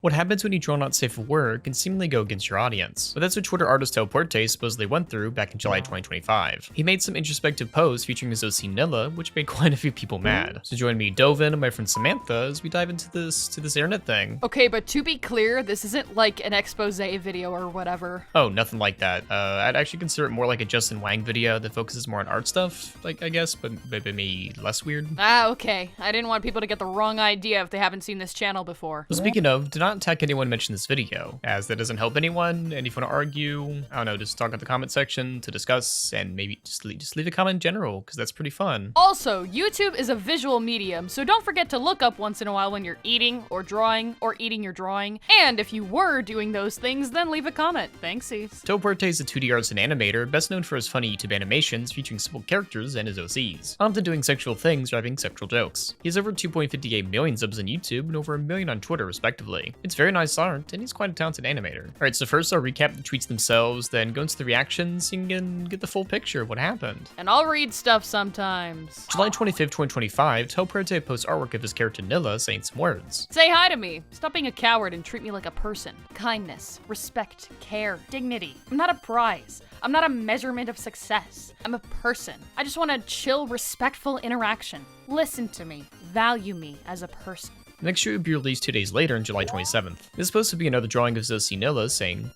What happens when you draw not safe for work can seemingly go against your audience, but that's what Twitter artist Telepurte supposedly went through back in July 2025. He made some introspective posts featuring his OC Nilla, which made quite a few people mad. So join me, Dovin, and my friend Samantha as we dive into this internet thing. Okay, but to be clear, this isn't like an expose video or whatever. Oh, nothing like that. I'd actually consider it more like a Justin Wang video that focuses more on art stuff, like I guess, but maybe less weird. Ah, okay. I didn't want people to get the wrong idea if they haven't seen this channel before. Well, speaking of, do not tag anyone mention this video, as that doesn't help anyone, and if you want to argue, I don't know, just talk in the comment section to discuss, and maybe just leave a comment in general, because that's pretty fun. Also, YouTube is a visual medium, so don't forget to look up once in a while when you're eating, or drawing, or eating your drawing, and if you were doing those things, then leave a comment. Thanksies. Telepurte is a 2D artist and animator, best known for his funny YouTube animations featuring simple characters and his OCs, often doing sexual things driving sexual jokes. He has over 2.58 million subs on YouTube and over 1 million on Twitter, respectively. It's very nice art, and he's quite a talented animator. Alright, so first I'll recap the tweets themselves, then go into the reactions, and you can get the full picture of what happened. And I'll read stuff sometimes. July 25th, 2025, Telepurte posts artwork of his character Nilla saying some words. Say hi to me. Stop being a coward and treat me like a person. Kindness, respect, care, dignity. I'm not a prize. I'm not a measurement of success. I'm a person. I just want a chill, respectful interaction. Listen to me. Value me as a person. The next shoot would be released 2 days later on July 27th. This is supposed to be another drawing of Zoe Nilla saying,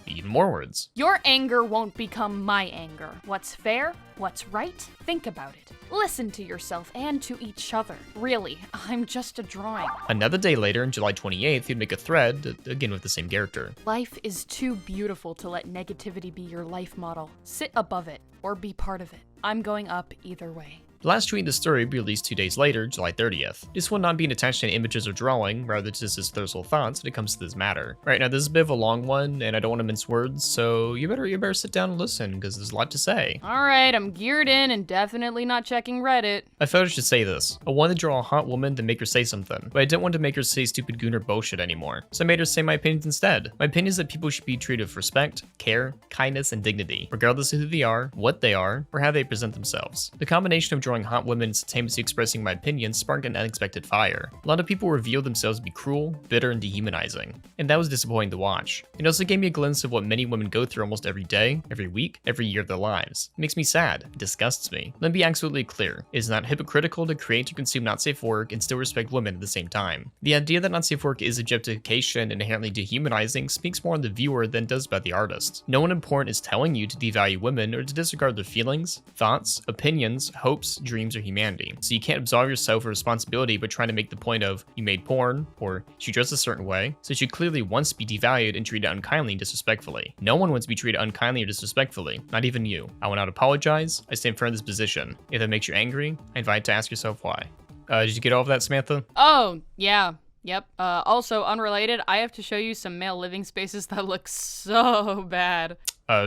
even more words. Your anger won't become my anger. What's fair? What's right? Think about it. Listen to yourself and to each other. Really, I'm just a drawing. Another day later, on July 28th, he'd make a thread, again with the same character. Life is too beautiful to let negativity be your life model. Sit above it, or be part of it. I'm going up either way. The last tweet in the story will be released 2 days later, July 30th. This one not being attached to any images or drawing, rather just his thirstful thoughts when it comes to this matter. Right, now this is a bit of a long one, and I don't want to mince words, so you better sit down and listen, because there's a lot to say. Alright, I'm geared in and definitely not checking Reddit. I felt I should say this. I wanted to draw a hot woman to make her say something, but I didn't want to make her say stupid gooner bullshit anymore, so I made her say my opinions instead. My opinion is that people should be treated with respect, care, kindness, and dignity, regardless of who they are, what they are, or how they present themselves. The combination of drawing hot women and simultaneously expressing my opinions sparked an unexpected fire. A lot of people revealed themselves to be cruel, bitter, and dehumanizing, and that was disappointing to watch. It also gave me a glimpse of what many women go through almost every day, every week, every year of their lives. It makes me sad, it disgusts me. Let me be absolutely clear, it is not hypocritical to create or consume not safe work and still respect women at the same time. The idea that not safe work is objectification and inherently dehumanizing speaks more on the viewer than does about the artist. No one important is telling you to devalue women or to disregard their feelings, thoughts, opinions, hopes, dreams, or humanity. So you can't absolve yourself of responsibility by trying to make the point of, you made porn, or she dressed a certain way, so she clearly wants to be devalued and treated unkindly and disrespectfully. No one wants to be treated unkindly or disrespectfully, not even you. I will not apologize, I stand firm in this position. If that makes you angry, I invite you to ask yourself why. Did you get all of that, Samantha? Oh, yeah. Yep. Also, unrelated, I have to show you some male living spaces that look so bad.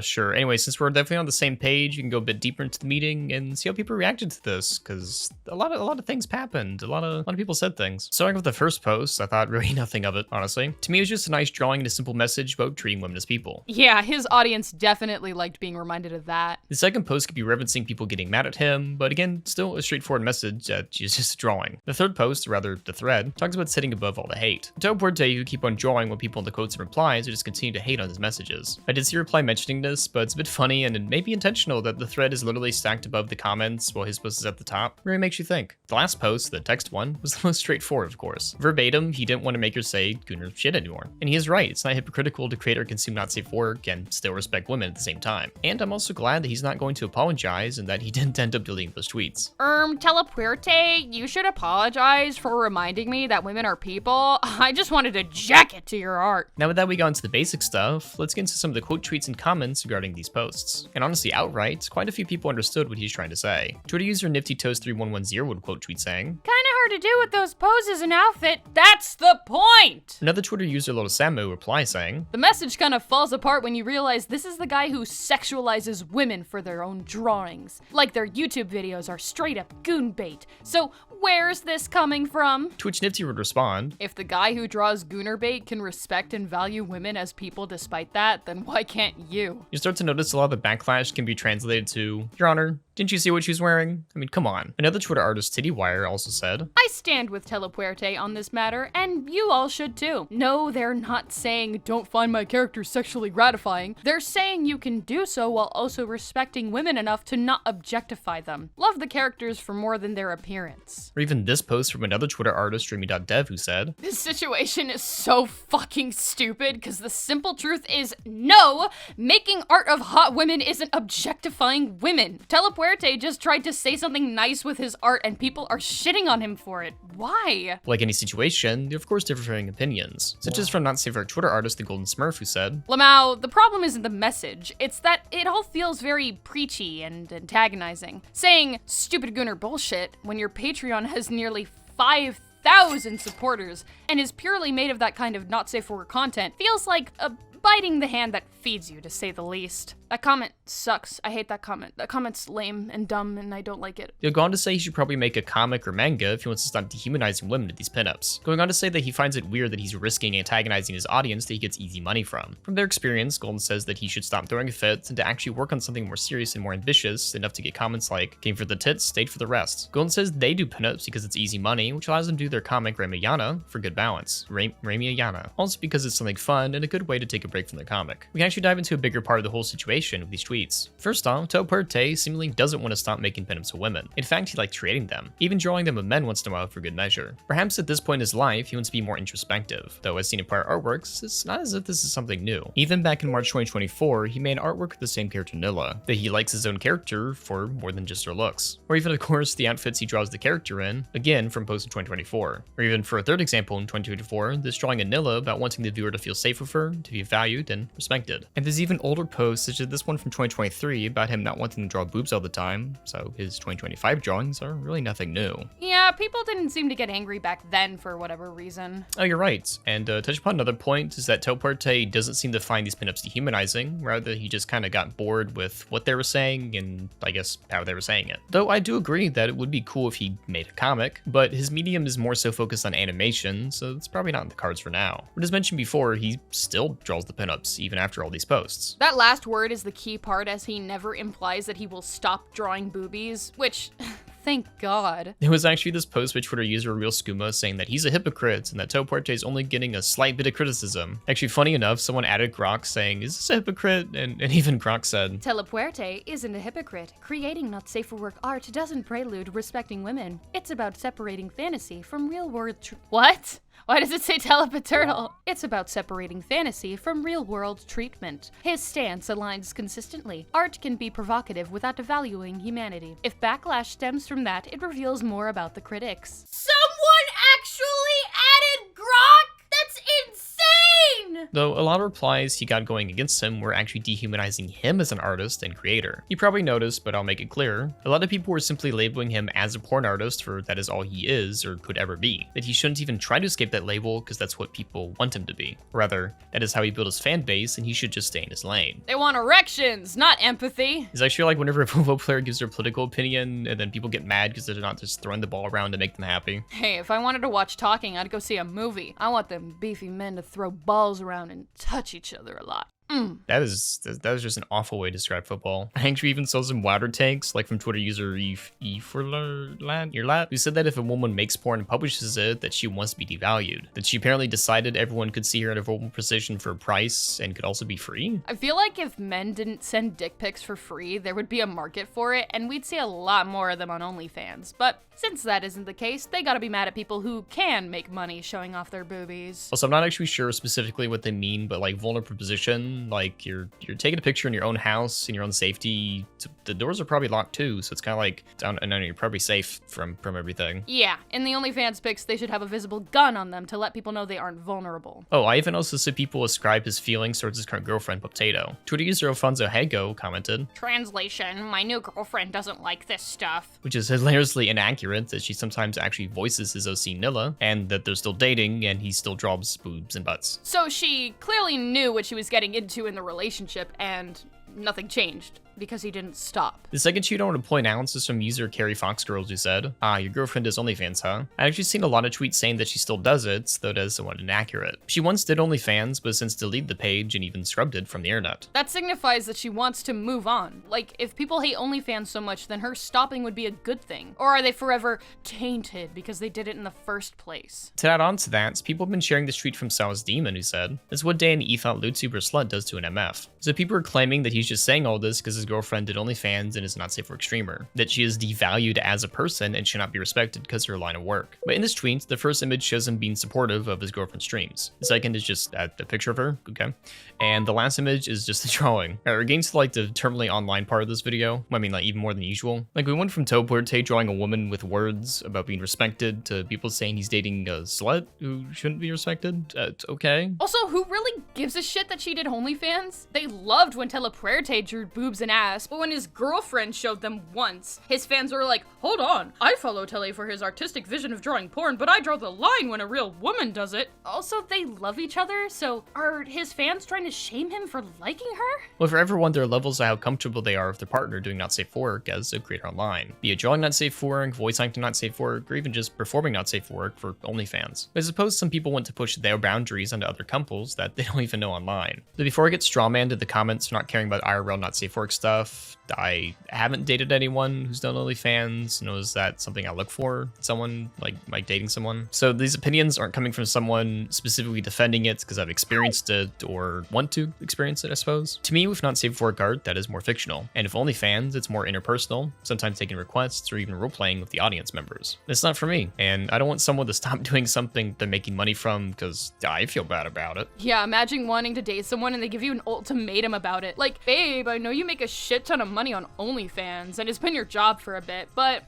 Sure. Anyway, since we're definitely on the same page, you can go a bit deeper into the meeting and see how people reacted to this, because a lot of things happened. A lot of people said things. Starting with the first post, I thought really nothing of it, honestly. To me, it was just a nice drawing and a simple message about treating women as people. Yeah, his audience definitely liked being reminded of that. The second post could be referencing people getting mad at him, but again, still a straightforward message that she's just a drawing. The third post, or rather the thread, talks about sitting above all the hate. Telepurte, who keep on drawing when people in the quotes and replies, or just continue to hate on his messages. I did see a reply mentioning this, but it's a bit funny and it may be intentional that the thread is literally stacked above the comments while his post is at the top. Really makes you think. The last post, the text one, was the most straightforward, of course. Verbatim, he didn't want to make her say gooner shit anymore. And he is right, it's not hypocritical to create or consume not safe work and still respect women at the same time. And I'm also glad that he's not going to apologize and that he didn't end up deleting those tweets. Telepurte, you should apologize for reminding me that women are people. I just wanted to jack it to your art. Now with that we got into the basic stuff, let's get into some of the quote tweets and comments regarding these posts. And honestly, outright, quite a few people understood what he's trying to say. Twitter user NiftyToast3110 would quote tweet saying, "Kinda hard to do with those poses and outfit. That's the point!" Another Twitter user Lotosamu replies saying, "The message kind of falls apart when you realize this is the guy who sexualizes women for their own drawings. Like their YouTube videos are straight up goon bait. So where's this coming from?" Twitch Nifty would respond, "If the guy who draws gooner bait can respect and value women as people despite that, then why can't you?" too. You start to notice a lot of the backlash can be translated to, Your Honor, didn't you see what she was wearing? I mean, come on. Another Twitter artist, TittyWire, also said, I stand with Telepurte on this matter, and you all should too. No, they're not saying don't find my character sexually gratifying. They're saying you can do so while also respecting women enough to not objectify them. Love the characters for more than their appearance. Or even this post from another Twitter artist, Dreamy.dev, who said, This situation is so fucking stupid because the simple truth is no, making art of hot women isn't objectifying women. Telepurte just tried to say something nice with his art and people are shitting on him for it. Why? Like any situation, there are of course differing opinions, such as from not safe for Twitter artist, the Golden Smurf, who said, Lamau, the problem isn't the message, it's that it all feels very preachy and antagonizing. Saying stupid gooner bullshit when your Patreon has nearly 5,000 supporters and is purely made of that kind of not safe for work content feels like a biting the hand that feeds you, to say the least. That comment sucks. I hate that comment. That comment's lame and dumb, and I don't like it. He'll go on to say he should probably make a comic or manga if he wants to stop dehumanizing women in these pinups. Going on to say that he finds it weird that he's risking antagonizing his audience that he gets easy money from. From their experience, Golden says that he should stop throwing fits and to actually work on something more serious and more ambitious, enough to get comments like, came for the tits, stayed for the rest. Golden says they do pinups because it's easy money, which allows them to do their comic Ramayana for good balance. Ramayana. Also because it's something fun and a good way to take a break from their comic. We can actually dive into a bigger part of the whole situation with these tweets. First off, Telepurte seemingly doesn't want to stop making pinups of women. In fact, he likes creating them, even drawing them of men once in a while for good measure. Perhaps at this point in his life, he wants to be more introspective, though as seen in prior artworks, it's not as if this is something new. Even back in March 2024, he made artwork with the same character Nilla, that he likes his own character for more than just her looks. Or even of course, the outfits he draws the character in, again from post in 2024. Or even for a third example in 2024, this drawing of Nilla about wanting the viewer to feel safe with her, to be valued and respected. And there's even older posts such as this one from 2023 about him not wanting to draw boobs all the time, so his 2025 drawings are really nothing new. Yeah, people didn't seem to get angry back then for whatever reason. Oh, you're right. And touch upon another point is that Telepurte doesn't seem to find these pinups dehumanizing, rather he just kind of got bored with what they were saying and I guess how they were saying it. Though I do agree that it would be cool if he made a comic, but his medium is more so focused on animation, so it's probably not in the cards for now. But as mentioned before, he still draws the pinups even after all these posts. That last word is the key part, as he never implies that he will stop drawing boobies, which, thank God. There was actually this post by Twitter user Real Skooma saying that he's a hypocrite and that Telepurte is only getting a slight bit of criticism. Actually, funny enough, someone added Grok saying, is this a hypocrite? And even Grok said, Telepurte isn't a hypocrite. Creating not safe for work art doesn't prelude respecting women. It's about separating fantasy from real world What? Why does it say telepaturtle? It's about separating fantasy from real-world treatment. His stance aligns consistently. Art can be provocative without devaluing humanity. If backlash stems from that, it reveals more about the critics. Someone actually added Grok? That's insane! Though a lot of replies he got going against him were actually dehumanizing him as an artist and creator. You probably noticed, but I'll make it clear, a lot of people were simply labeling him as a porn artist for that is all he is or could ever be. That he shouldn't even try to escape that label because that's what people want him to be. Rather, that is how he built his fan base and he should just stay in his lane. They want erections, not empathy. It's actually like whenever a football player gives their political opinion and then people get mad because they're not just throwing the ball around to make them happy. Hey, if I wanted to watch talking, I'd go see a movie. I want them beefy men to throw balls around and touch each other a lot. That was just an awful way to describe football. I actually even saw some water takes, like from Twitter user Eforlat, who said that if a woman makes porn and publishes it, that she wants to be devalued. That she apparently decided everyone could see her in a vulnerable position for a price and could also be free. I feel like if men didn't send dick pics for free, there would be a market for it, and we'd see a lot more of them on OnlyFans. But since that isn't the case, they gotta be mad at people who can make money showing off their boobies. Also, I'm not actually sure specifically what they mean, but like vulnerable position, like you're taking a picture in your own house in your own safety. The doors are probably locked too, so it's kind of like I know you're probably safe from everything. Yeah, in the OnlyFans pics, they should have a visible gun on them to let people know they aren't vulnerable. Oh, I even also saw people ascribe his feelings towards his current girlfriend, Potato. Twitter user Alfonso Hago commented, Translation, my new girlfriend doesn't like this stuff. Which is hilariously inaccurate, that she sometimes actually voices his OC Nilla, and that they're still dating, and he still draws boobs and butts. So she clearly knew what she was getting into in the relationship, and nothing changed. because he didn't stop. The second tweet I want to point out is from user Carrie Fox Girls, who said, your girlfriend does OnlyFans, huh? I've actually seen a lot of tweets saying that she still does it, though it is somewhat inaccurate. She once did OnlyFans, but since deleted the page and even scrubbed it from the internet. That signifies that she wants to move on. Like, if people hate OnlyFans so much, then her stopping would be a good thing. Or are they forever tainted because they did it in the first place? To add on to that, people have been sharing this tweet from Sal's Demon, who said, "That's what Dan E thought LewTuber Slut does to an MF." So people are claiming that he's just saying all this because his girlfriend did OnlyFans and is not safe for streamer. That she is devalued as a person and should not be respected because of her line of work. But in this tweet, the first image shows him being supportive of his girlfriend's streams. The second is just a picture of her, okay? And the last image is just a drawing. We're getting to like the terminally online part of this video. I mean, like even more than usual. Like we went from Telepurte drawing a woman with words about being respected to people saying he's dating a slut who shouldn't be respected. Okay. Also, who really gives a shit that she did OnlyFans? They loved when Telepurte drew boobs and ass, but when his girlfriend showed them once, his fans were like, hold on, I follow Tele for his artistic vision of drawing porn, but I draw the line when a real woman does it. Also, they love each other, so are his fans trying to shame him for liking her? Well, for everyone, there are levels of how comfortable they are with their partner doing not safe for work as a creator online. Be it drawing not safe for work, voice acting not safe for work, or even just performing not safe for work for OnlyFans. But I suppose some people want to push their boundaries onto other couples that they don't even know online. But before I get strawmanned in the comments for not caring about IRL not safe for work stuff, I haven't dated anyone who's done OnlyFans, nor is that something I look for, someone like dating someone. So these opinions aren't coming from someone specifically defending it because I've experienced it or want to experience it, I suppose. To me, with not safe for work art, that is more fictional. And if OnlyFans, it's more interpersonal, sometimes taking requests or even role-playing with the audience members. It's not for me, and I don't want someone to stop doing something they're making money from because I feel bad about it. Yeah, imagine wanting to date someone and they give you an ultimatum about it. Like, babe, I know you make a shit ton of money on OnlyFans and it's been your job for a bit, but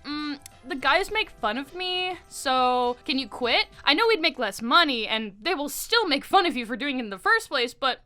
the guys make fun of me, so can you quit? I know we'd make less money and they will still make fun of you for doing it in the first place, but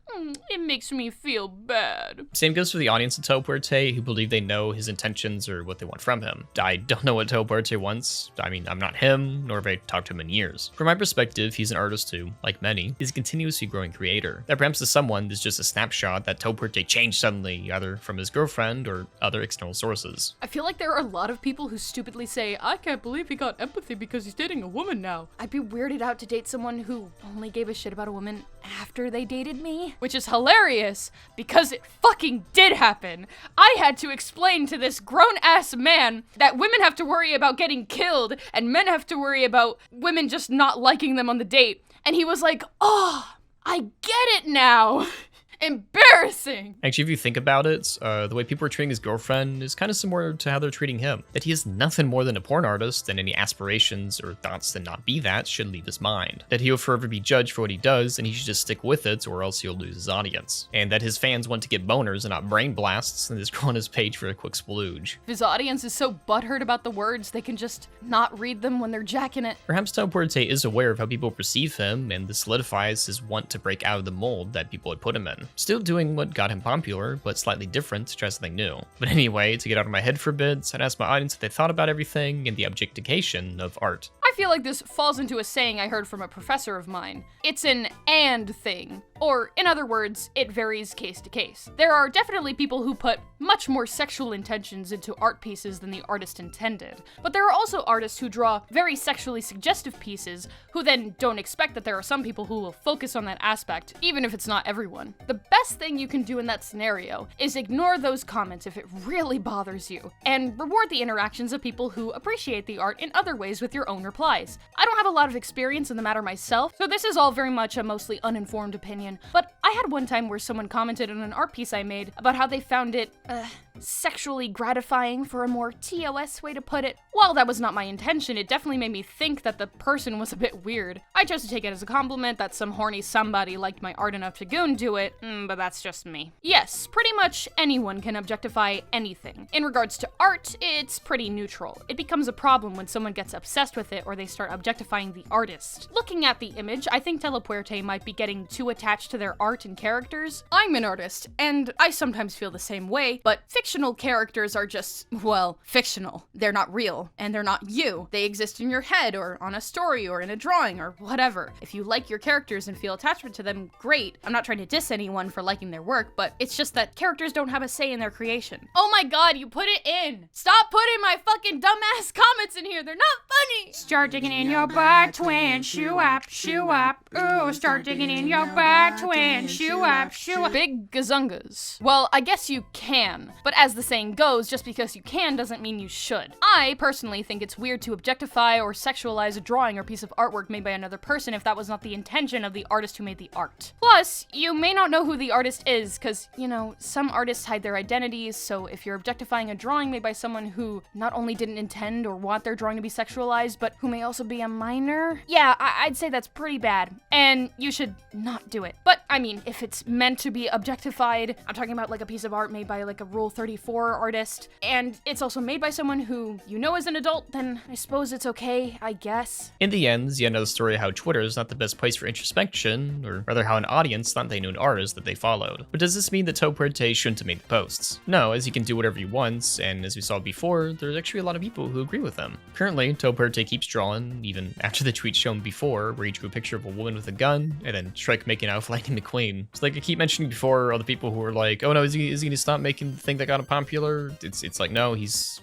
it makes me feel bad. Same goes for the audience of Telepurte who believe they know his intentions or what they want from him. I don't know what Telepurte wants. I mean, I'm not him, nor have I talked to him in years. From my perspective, he's an artist who, like many, is a continuously growing creator. That perhaps to someone is just a snapshot that Telepurte changed suddenly, either from his girlfriend or other external sources. I feel like there are a lot of people who stupidly say, I can't believe he got empathy because he's dating a woman now. I'd be weirded out to date someone who only gave a shit about a woman after they dated me, which is hilarious because it fucking did happen. I had to explain to this grown-ass man that women have to worry about getting killed and men have to worry about women just not liking them on the date. And he was like, oh, I get it now. Embarrassing. Actually, if you think about it, the way people are treating his girlfriend is kind of similar to how they're treating him. That he is nothing more than a porn artist, and any aspirations or thoughts to not be that should leave his mind. That he will forever be judged for what he does, and he should just stick with it, or else he'll lose his audience. And that his fans want to get boners and not brain blasts, and just go on his page for a quick splooge. If his audience is so butthurt about the words, they can just not read them when they're jacking it. Perhaps Telepurte is aware of how people perceive him, and this solidifies his want to break out of the mold that people had put him in. Still doing what got him popular, but slightly different to try something new. But anyway, to get out of my head for a bit, I'd ask my audience what they thought about everything and the objectification of art. I feel like this falls into a saying I heard from a professor of mine. It's an and thing. Or, in other words, it varies case to case. There are definitely people who put much more sexual intentions into art pieces than the artist intended. But there are also artists who draw very sexually suggestive pieces who then don't expect that there are some people who will focus on that aspect, even if it's not everyone. The best thing you can do in that scenario is ignore those comments if it really bothers you, and reward the interactions of people who appreciate the art in other ways with your own replies. I don't have a lot of experience in the matter myself, so this is all very much a mostly uninformed opinion, but I had one time where someone commented on an art piece I made about how they found it, sexually gratifying, for a more TOS way to put it. While that was not my intention, it definitely made me think that the person was a bit weird. I chose to take it as a compliment that some horny somebody liked my art enough to go and do it, but that's just me. Yes, pretty much anyone can objectify anything. In regards to art, it's pretty neutral. It becomes a problem when someone gets obsessed with it or they start objectifying the artist. Looking at the image, I think Telepurte might be getting too attached to their art and characters. I'm an artist, and I sometimes feel the same way, but fiction fictional characters are just, well, fictional. They're not real, and they're not you. They exist in your head, or on a story, or in a drawing, or whatever. If you like your characters and feel attachment to them, great. I'm not trying to diss anyone for liking their work, but it's just that characters don't have a say in their creation. Oh my god, you put it in! Stop putting my fucking dumbass comments in here, they're not funny! Start digging in your butt, twin, shoo up, ooh, start digging in your butt, twin, shoo up, Big gazungas. Well, I guess you can, but as the saying goes, just because you can doesn't mean you should. I personally think it's weird to objectify or sexualize a drawing or piece of artwork made by another person if that was not the intention of the artist who made the art. Plus, you may not know who the artist is, cause, you know, some artists hide their identities, so if you're objectifying a drawing made by someone who not only didn't intend or want their drawing to be sexualized, but who may also be a minor, yeah, I'd say that's pretty bad, and you should not do it. But, I mean, if it's meant to be objectified, I'm talking about like a piece of art made by like a Rule 34 artist, and it's also made by someone who you know is an adult, then I suppose it's okay, I guess. In the end, yet another story how Twitter is not the best place for introspection, or rather how an audience thought they knew an artist that they followed. But does this mean that Telepurte shouldn't have made the posts? No, as he can do whatever he wants, and as we saw before, there's actually a lot of people who agree with him. Currently, Telepurte keeps drawing, even after the tweet shown before, where he drew a picture of a woman with a gun, and then Shrek making out with Lightning McQueen. So like I keep mentioning before, all the people who are like, oh no, is he gonna stop making the thing that got him popular? It's like, no, he's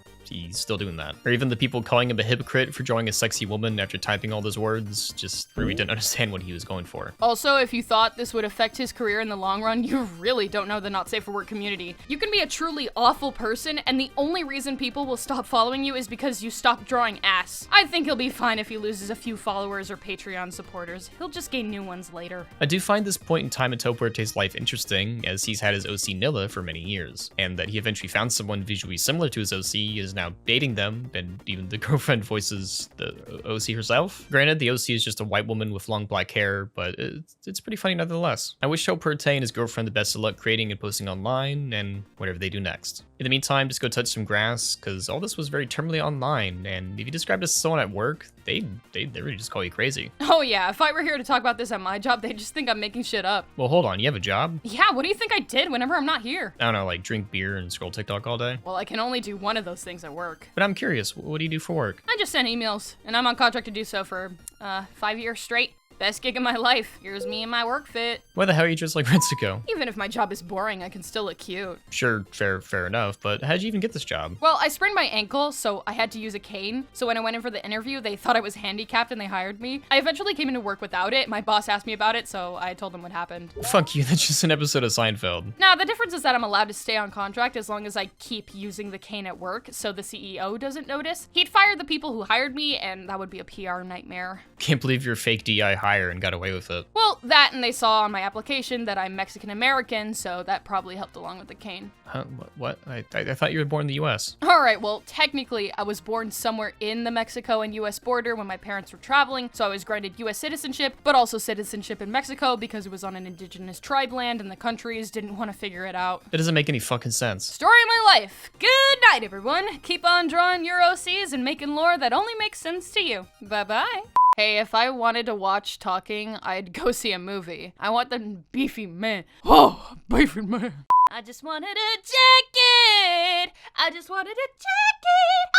still doing that. Or even the people calling him a hypocrite for drawing a sexy woman after typing all those words, just really didn't understand what he was going for. Also, if you thought this would affect his career in the long run, you really don't know the not safe for work community. You can be a truly awful person, and the only reason people will stop following you is because you stopped drawing ass. I think he'll be fine if he loses a few followers or Patreon supporters. He'll just gain new ones later. I do find this point in time in Telepurte's life interesting, as he's had his OC Nilla for many years, and that he eventually found someone visually similar to his OC, is now dating them, and even the girlfriend voices the OC herself. Granted, the OC is just a white woman with long black hair, but it's pretty funny nonetheless. I wish Telepurte and his girlfriend the best of luck creating and posting online, and whatever they do next. In the meantime, just go touch some grass, because all this was very terminally online, and if you described as someone at work, they really just call you crazy. Oh yeah, if I were here to talk about this at my job, they'd just think I'm making shit up. Well, hold on, you have a job? Yeah, what do you think I did whenever I'm not here? I don't know, like drink beer and scroll TikTok all day? Well, I can only do one of those things at work. But I'm curious, what do you do for work? I just send emails, and I'm on contract to do so for, 5 years straight. Best gig of my life. Here's me and my work fit. Why the hell are you dressed like Ritsuko? Even if my job is boring, I can still look cute. Sure, fair enough, but how'd you even get this job? Well, I sprained my ankle, so I had to use a cane. So when I went in for the interview, they thought I was handicapped and they hired me. I eventually came into work without it. My boss asked me about it, so I told them what happened. Fuck you, that's just an episode of Seinfeld. Now, the difference is that I'm allowed to stay on contract as long as I keep using the cane at work, so the CEO doesn't notice. He'd fire the people who hired me, and that would be a PR nightmare. Can't believe you're a fake DI hire and got away with it. Well, that, and they saw on my application that I'm Mexican-American, so that probably helped along with the cane. Huh? What? I thought you were born in the US. Alright, well, technically, I was born somewhere in the Mexico and US border when my parents were traveling, so I was granted US citizenship, but also citizenship in Mexico because it was on an indigenous tribe land and the countries didn't want to figure it out. That doesn't make any fucking sense. Story of my life. Good night, everyone. Keep on drawing your OCs and making lore that only makes sense to you. Bye-bye. Hey, if I wanted to watch talking, I'd go see a movie. I want the beefy man. Oh, beefy man. I just wanted a jacket. I just wanted a jacket.